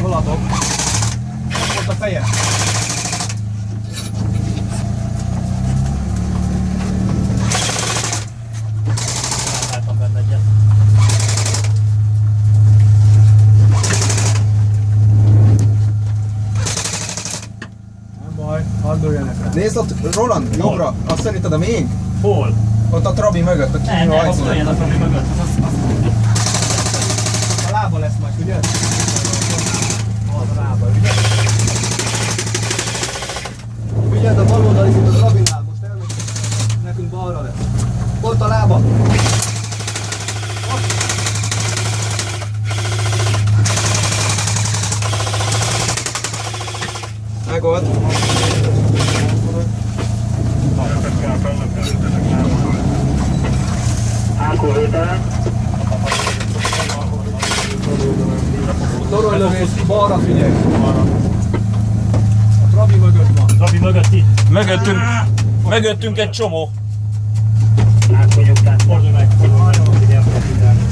Toladok. Ott a feje. Látom benne egyet. Nem baj, hadd dőljenek rá. Nézd ott, Roland, jobbra, azt szerinted a még? Hol? Ott a Trabi mögött, a Nem, kívül nem, ott hajszol. olyan a Trabi mögött. A lába lesz majd, ugye? Az a lába, ugye? Figyeld, a bal oldali itt a Rabinál, most elmegy, nekünk balra lesz. Ott a lába. Megold. Toronylövés, balra figyelj! A Trabi mögött van. Trabi mögött itt. Mögöttünk egy csomó.